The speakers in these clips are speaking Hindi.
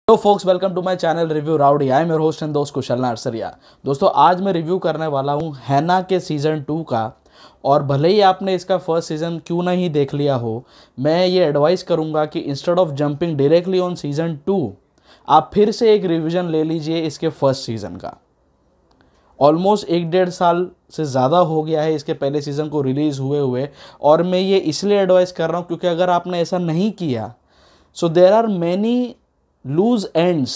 Hello folks, welcome to my channel Review Rowdy. I am your host and दोस्त कुशल नरसरिया। दोस्तों, आज मैं रिव्यू करने वाला हूँ हैना के सीज़न 2 का। और भले ही आपने इसका फर्स्ट सीज़न क्यों नहीं देख लिया हो, मैं ये एडवाइस करूँगा कि instead of jumping directly on season 2, आप फिर से एक रिवीजन ले लीजिए इसके फर्स्ट सीज़न का। ऑलमोस्ट 1-1.5 साल से ज़्यादा हो गया है इसके पहले सीज़न को रिलीज़ हुए और मैं ये इसलिए एडवाइस कर रहा हूँ क्योंकि अगर आपने ऐसा नहीं किया, so there are many loose ends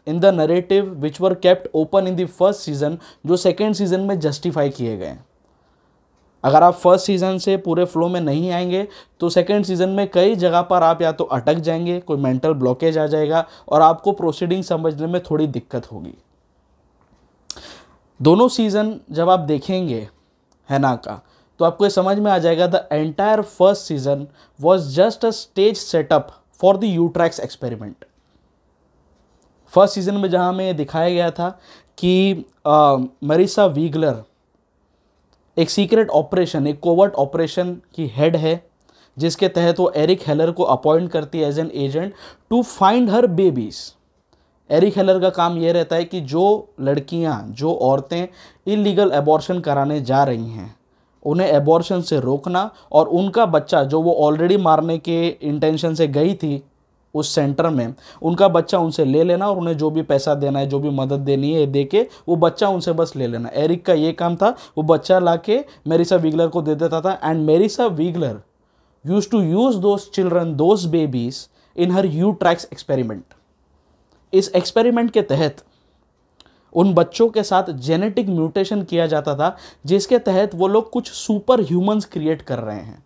in the narrative which were kept open in the first season, जो सेकेंड सीजन में जस्टिफाई किए गए। अगर आप फर्स्ट सीजन से पूरे फ्लो में नहीं आएंगे तो सेकेंड सीजन में कई जगह पर आप या तो अटक जाएंगे, कोई मेंटल ब्लॉकेज आ जाएगा और आपको प्रोसीडिंग समझने में थोड़ी दिक्कत होगी। दोनों सीजन जब आप देखेंगे हैना का, तो आपको ये समझ में आ जाएगा the entire first season was just a stage setup for the Utrax experiment. First season में जहाँ हमें दिखाया गया था कि मरीसा वीगलर एक सीक्रेट ऑपरेशन, एक कोवर्ट ऑपरेशन की हेड है, जिसके तहत वो एरिक हेलर को अपॉइंट करती है as an agent to find her babies. Eric Heller का काम ये रहता है कि जो लड़कियां, जो औरतें इलीगल एबॉर्शन कराने जा रही हैं, उन्हें एबॉर्शन से रोकना और उनका बच्चा जो वो ऑलरेडी मारने के इंटेंशन से गई थी उस सेंटर में, उनका बच्चा उनसे ले लेना और उन्हें जो भी पैसा देना है, जो भी मदद देनी है दे के वो बच्चा उनसे बस ले लेना। एरिक का ये काम था, वो बच्चा लाके मेरिसा वीगलर को दे देता था and Marisa Weigler used to use those children, those babies in her Utrax experiment. इस एक्सपेरिमेंट के तहत उन बच्चों के साथ जेनेटिक म्यूटेशन किया जाता था, जिसके तहत वो लोग कुछ सुपर ह्यूमंस क्रिएट कर रहे हैं।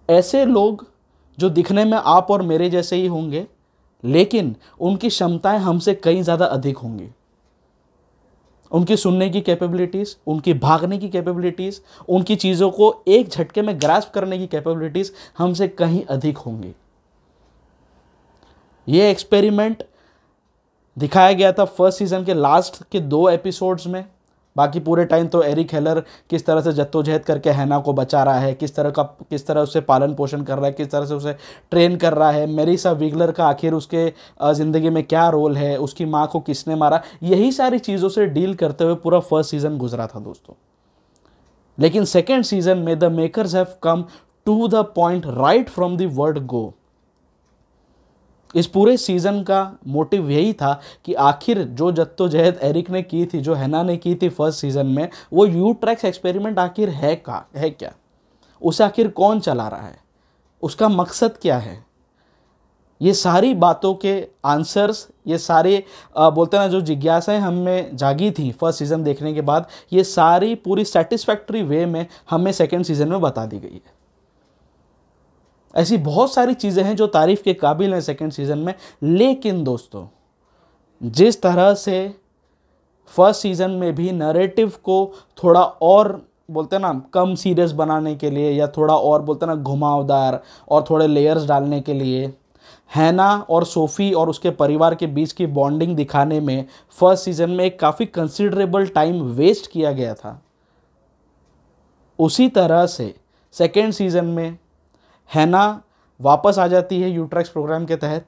ऐसे लोग जो दिखने में आप और मेरे जैसे ही होंगे, लेकिन उनकी क्षमताएं हमसे कहीं ज़्यादा अधिक होंगी। उनकी सुनने की कैपेबिलिटीज़, उनकी भागने की कैपेबिलिटीज़, उनकी चीज़ों को एक झटके में ग्रास्प करने की कैपेबिलिटीज़ हमसे कहीं अधिक होंगी। ये एक्सपेरिमेंट दिखाया गया था फर्स्ट सीजन के लास्ट के 2 एपिसोड्स में। बाकी पूरे टाइम तो एरिक हेलर किस तरह से जद्दोजहद करके हैना को बचा रहा है, किस तरह उससे पालन पोषण कर रहा है, किस तरह से उसे ट्रेन कर रहा है, मेरिसा वीगलर का आखिर उसके ज़िंदगी में क्या रोल है, उसकी माँ को किसने मारा, यही सारी चीज़ों से डील करते हुए पूरा फर्स्ट सीज़न गुजरा था दोस्तों। लेकिन सेकेंड सीजन में the makers have come to the point right from the word go. इस पूरे सीज़न का मोटिव यही था कि आखिर जो जद्दोजहद एरिक ने की थी, जो हैना ने की थी फर्स्ट सीज़न में, वो यूट्रैक्स एक्सपेरिमेंट आखिर है क्या, उसे आखिर कौन चला रहा है, उसका मकसद क्या है। ये सारी बातों के आंसर्स, ये सारे बोलते ना जो जिज्ञासाएं हमें जागी थी फर्स्ट सीज़न देखने के बाद, ये सारी पूरी सेटिस्फैक्ट्री वे में हमें सेकेंड सीज़न में बता दी गई है। ऐसी बहुत सारी चीज़ें हैं जो तारीफ़ के काबिल हैं सेकेंड सीज़न में। लेकिन दोस्तों, जिस तरह से फर्स्ट सीज़न में भी नैरेटिव को थोड़ा और बोलते हैं ना कम सीरियस बनाने के लिए, या थोड़ा और बोलते हैं ना घुमावदार और थोड़े लेयर्स डालने के लिए, हैना और सोफ़ी और उसके परिवार के बीच की बॉन्डिंग दिखाने में फर्स्ट सीज़न में एक काफ़ी कंसिडरेबल टाइम वेस्ट किया गया था, उसी तरह से सेकेंड सीज़न में हैना वापस आ जाती है यूट्रैक्स प्रोग्राम के तहत,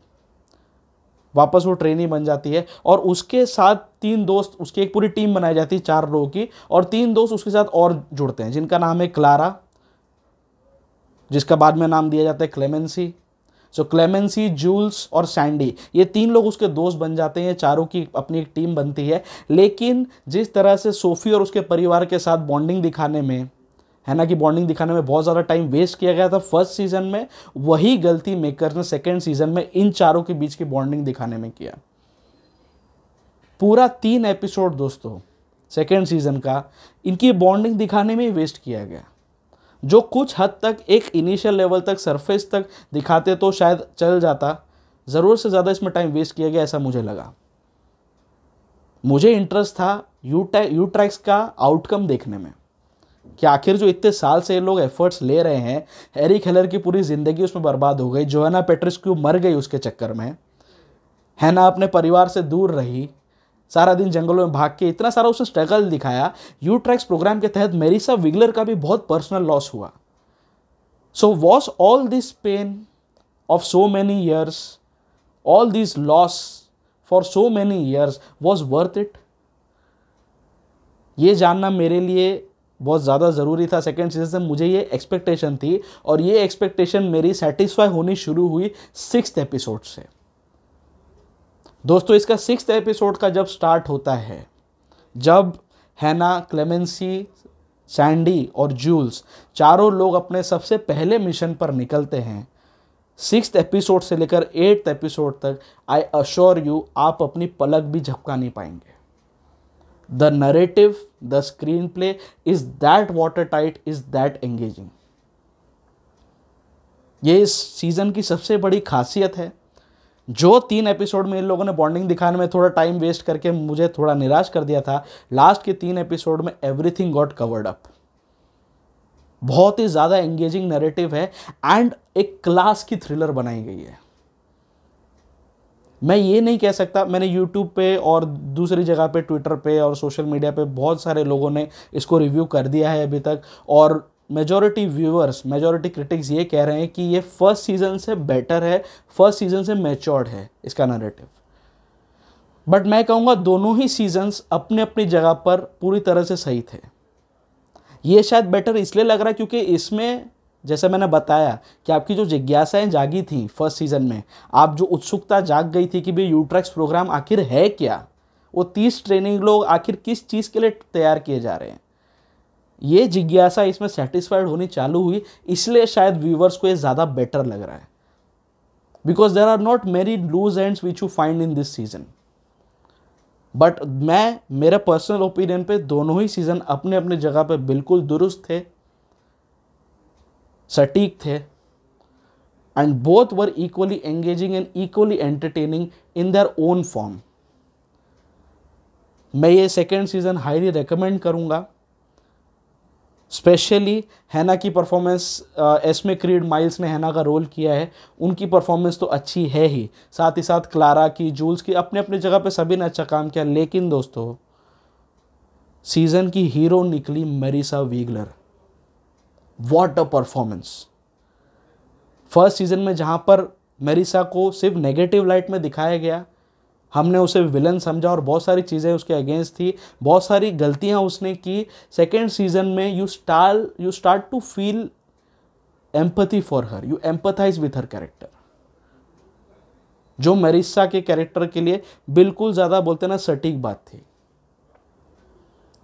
वापस वो ट्रेनी बन जाती है और उसके साथ 3 दोस्त, उसकी एक पूरी टीम बनाई जाती है 4 लोगों की, और 3 दोस्त उसके साथ और जुड़ते हैं जिनका नाम है क्लारा, जिसका बाद में नाम दिया जाता है क्लेमेंसी। सो क्लेमेंसी, जूल्स और सैंडी, ये 3 लोग उसके दोस्त बन जाते हैं, चारों की अपनी एक टीम बनती है। लेकिन जिस तरह से सोफ़ी और उसके परिवार के साथ बॉन्डिंग दिखाने में, हैना की बॉन्डिंग दिखाने में बहुत ज़्यादा टाइम वेस्ट किया गया था फर्स्ट सीज़न में, वही गलती मेकर्स ने सेकेंड सीज़न में इन चारों के बीच की बॉन्डिंग दिखाने में किया। पूरा 3 एपिसोड दोस्तों सेकेंड सीज़न का इनकी बॉन्डिंग दिखाने में ही वेस्ट किया गया, जो कुछ हद तक एक इनिशियल लेवल तक, सरफेस तक दिखाते तो शायद चल जाता। ज़रूरत से ज़्यादा इसमें टाइम वेस्ट किया गया, ऐसा मुझे लगा। मुझे इंटरेस्ट था यूट्रैक्स का आउटकम देखने में, कि आखिर जो इतने साल से ये लोग एफर्ट्स ले रहे हैं, एरिक हेलर की पूरी ज़िंदगी उसमें बर्बाद हो गई, जोआना पेट्रिस्क्यू मर गई उसके चक्कर में, हैना अपने परिवार से दूर रही, सारा दिन जंगलों में भाग के, इतना सारा उसने स्ट्रगल दिखाया। यूट्रैक्स प्रोग्राम के तहत मेरिसा वीगलर का भी बहुत पर्सनल लॉस हुआ। So was all this pain of so many years all this loss for so many years was worth it? ये जानना मेरे लिए बहुत ज़्यादा ज़रूरी था। सेकेंड सीजन से मुझे ये एक्सपेक्टेशन थी, और ये एक्सपेक्टेशन मेरी सेटिस्फाई होनी शुरू हुई 6th एपिसोड से। दोस्तों, इसका 6th एपिसोड का जब स्टार्ट होता है, जब हैना, क्लेमेंसी, सैंडी और जूल्स चारों लोग अपने सबसे पहले मिशन पर निकलते हैं, 6th एपिसोड से लेकर 8th एपिसोड तक, आई अश्योर यू, आप अपनी पलक भी झपका नहीं पाएंगे। The narrative, the screen play is that water tight, is that engaging. ये इस सीजन की सबसे बड़ी खासियत है। जो 3 एपिसोड में इन लोगों ने बॉन्डिंग दिखाने में थोड़ा टाइम वेस्ट करके मुझे थोड़ा निराश कर दिया था, लास्ट के 3 एपिसोड में एवरीथिंग गॉट कवर्ड अप। बहुत ही ज़्यादा एंगेजिंग नैरेटिव है एंड एक क्लास की थ्रिलर बनाई गई है। मैं ये नहीं कह सकता, मैंने यूट्यूब पे और दूसरी जगह पे, ट्विटर पे और सोशल मीडिया पे बहुत सारे लोगों ने इसको रिव्यू कर दिया है अभी तक, और मेजॉरिटी व्यूअर्स, मेजॉरिटी क्रिटिक्स ये कह रहे हैं कि ये फर्स्ट सीजन से बेटर है, फर्स्ट सीजन से मैच्योर्ड है इसका नैरेटिव। बट मैं कहूँगा दोनों ही सीजन्स अपने अपनी जगह पर पूरी तरह से सही थे। ये शायद बेटर इसलिए लग रहा है क्योंकि इसमें, जैसे मैंने बताया कि आपकी जो जिज्ञासाएं जागी थी फर्स्ट सीजन में, आप जो उत्सुकता जाग गई थी कि भाई यूट्रैक्स प्रोग्राम आखिर है क्या, वो 30 ट्रेनिंग लोग आखिर किस चीज़ के लिए तैयार किए जा रहे हैं, ये जिज्ञासा इसमें सेटिस्फाइड होनी चालू हुई, इसलिए शायद व्यूवर्स को ये ज़्यादा बेटर लग रहा है। Because there are not many loose ends which you find in this season. But मैं, मेरे पर्सनल ओपिनियन पे, दोनों ही सीजन अपने अपने जगह पे बिल्कुल दुरुस्त थे, सटीक थे, and both were equally engaging and equally entertaining in their own form. मैं ये सेकेंड सीजन हाईली रिकमेंड करूँगा। स्पेशली हैना की परफॉर्मेंस, एस्मे क्रीड माइल्स ने हैना का रोल किया है, उनकी परफॉर्मेंस तो अच्छी है ही, साथ ही साथ क्लारा की, जूल्स की, अपने अपने जगह पे सभी ने अच्छा काम किया। लेकिन दोस्तों, सीजन की हीरो निकली Marisa Weigler. What a performance! First season में जहाँ पर मेरिसा को सिर्फ नेगेटिव लाइट में दिखाया गया, हमने उसे विलन समझा और बहुत सारी चीज़ें उसके अगेंस्ट थी, बहुत सारी गलतियां उसने की। सेकेंड सीजन में you start to feel empathy for her, you empathize with her character, जो मेरिसा के कैरेक्टर के लिए बिल्कुल ज़्यादा बोलते ना सटीक बात थी।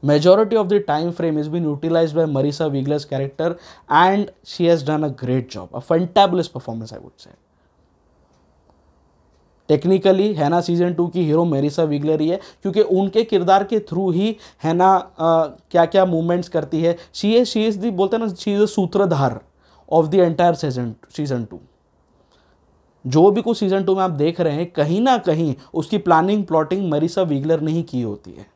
Majority of the time frame has been utilized by Marisa Wigler's character and she has done a great job, a fantabulous performance I would say. Technically हैना सीजन 2 की हीरो मेरिसा विगलर ही है, क्योंकि उनके किरदार के थ्रू ही हैना क्या क्या मूवमेंट्स करती है। शी इज़ दी, बोलते हैं ना, शी इज़ द सूत्रधार ऑफ द एंटायर सीजन 2। जो भी कुछ सीजन 2 में आप देख रहे हैं, कहीं ना कहीं उसकी प्लानिंग, प्लॉटिंग मेरिसा विगलर ने ही की होती है।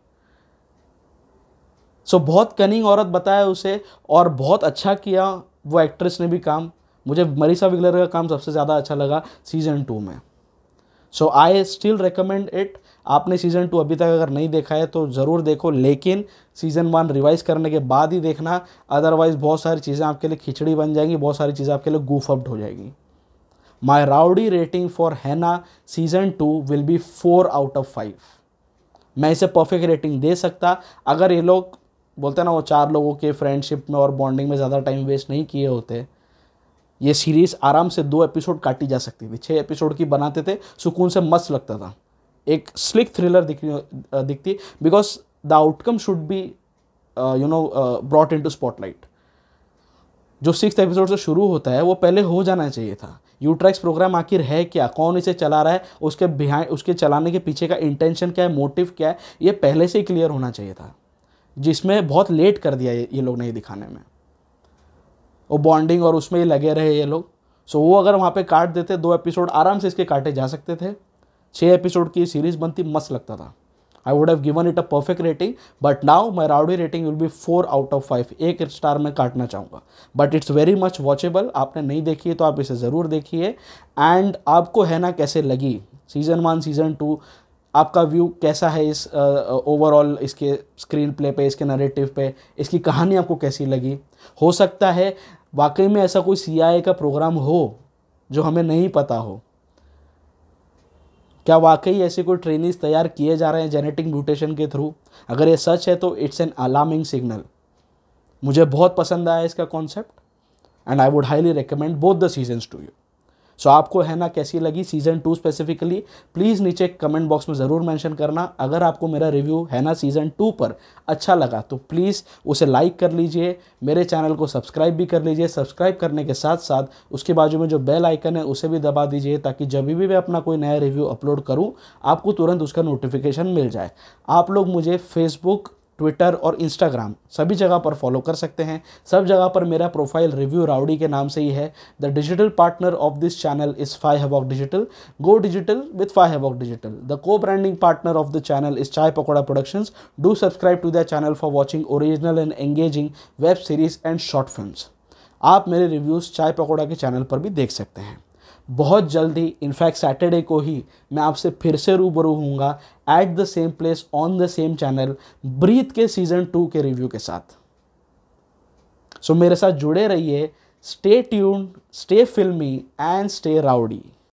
सो बहुत कनिंग औरत बताया उसे, और बहुत अच्छा किया वो एक्ट्रेस ने भी काम। मुझे मेरिसा विगलर का काम सबसे ज़्यादा अच्छा लगा सीजन 2 में। सो आई स्टिल रिकमेंड इट। आपने सीजन 2 अभी तक अगर नहीं देखा है तो ज़रूर देखो, लेकिन सीजन 1 रिवाइज करने के बाद ही देखना, अदरवाइज बहुत सारी चीज़ें आपके लिए खिचड़ी बन जाएंगी, बहुत सारी चीज़ें आपके लिए गूफ अप्ड हो जाएगी। माई राउडी रेटिंग फॉर हैना season 2 will be 4 out of 5। मैं इसे परफेक्ट रेटिंग दे सकता अगर ये लोग, बोलते हैं ना, वो 4 लोगों के फ्रेंडशिप में और बॉन्डिंग में ज़्यादा टाइम वेस्ट नहीं किए होते। ये सीरीज़ आराम से 2 एपिसोड काटी जा सकती थी, 6 एपिसोड की बनाते थे, सुकून से मस्त लगता था, एक स्लिक थ्रिलर दिखती, because the outcome should be brought into spotlight. जो 6th एपिसोड से शुरू होता है वो पहले हो जाना चाहिए था। यूट्रैक्स प्रोग्राम आखिर है क्या, कौन इसे चला रहा है, उसके बिहाइंड, उसके चलाने के पीछे का इंटेंशन क्या है, मोटिव क्या है, ये पहले से ही क्लियर होना चाहिए था, जिसमें बहुत लेट कर दिया ये लोग ने दिखाने में। वो बॉन्डिंग और उसमें ही लगे रहे ये लोग। सो वो अगर वहाँ पे काट देते, 2 एपिसोड आराम से इसके काटे जा सकते थे, 6 एपिसोड की सीरीज़ बनती, मस्त लगता था। I would have given it a perfect rating, but now my rowdy rating will be 4 out of 5। 1 star में काटना चाहूँगा, but it's very much watchable. आपने नहीं देखी है तो आप इसे ज़रूर देखिए। एंड आपको हैना कैसे लगी सीजन 1, सीजन 2, आपका व्यू कैसा है इस ओवरऑल, इसके स्क्रीन प्ले पे, इसके नैरेटिव पे, इसकी कहानी आपको कैसी लगी? हो सकता है वाकई में ऐसा कोई CIA का प्रोग्राम हो जो हमें नहीं पता हो। क्या वाकई ऐसे कोई ट्रेनीज तैयार किए जा रहे हैं जेनेटिक म्यूटेशन के थ्रू? अगर ये सच है तो इट्स एन अलार्मिंग सिग्नल। मुझे बहुत पसंद आया इसका concept and I would highly recommend both the seasons to you. So आपको है ना कैसी लगी सीज़न 2 स्पेसिफिकली, प्लीज़ नीचे कमेंट बॉक्स में ज़रूर मेंशन करना। अगर आपको मेरा रिव्यू है ना सीज़न 2 पर अच्छा लगा तो प्लीज़ उसे लाइक कर लीजिए, मेरे चैनल को सब्सक्राइब भी कर लीजिए। सब्सक्राइब करने के साथ साथ उसके बाजू में जो बेल आइकन है उसे भी दबा दीजिए, ताकि जब भी मैं अपना कोई नया रिव्यू अपलोड करूँ आपको तुरंत उसका नोटिफिकेशन मिल जाए। आप लोग मुझे फेसबुक, ट्विटर और इंस्टाग्राम सभी जगह पर फॉलो कर सकते हैं। सब जगह पर मेरा प्रोफाइल रिव्यू राउडी के नाम से ही है। The digital partner of this channel is Phi Havoc digital. Go digital with Phi Havoc digital. The co branding partner of the channel is Chai Pakoda productions. Do subscribe to the channel for watching original and engaging web series and short films. आप मेरे रिव्यूज़ चाय पकौड़ा के चैनल पर भी देख सकते हैं। बहुत जल्दी, इनफैक्ट सैटरडे को ही मैं आपसे फिर से रूबरू होऊंगा at the same place on the same channel Breathe के सीजन 2 के रिव्यू के साथ। सो मेरे साथ जुड़े रहिए। स्टे ट्यून्ड, स्टे फिल्मी एंड स्टे राउडी।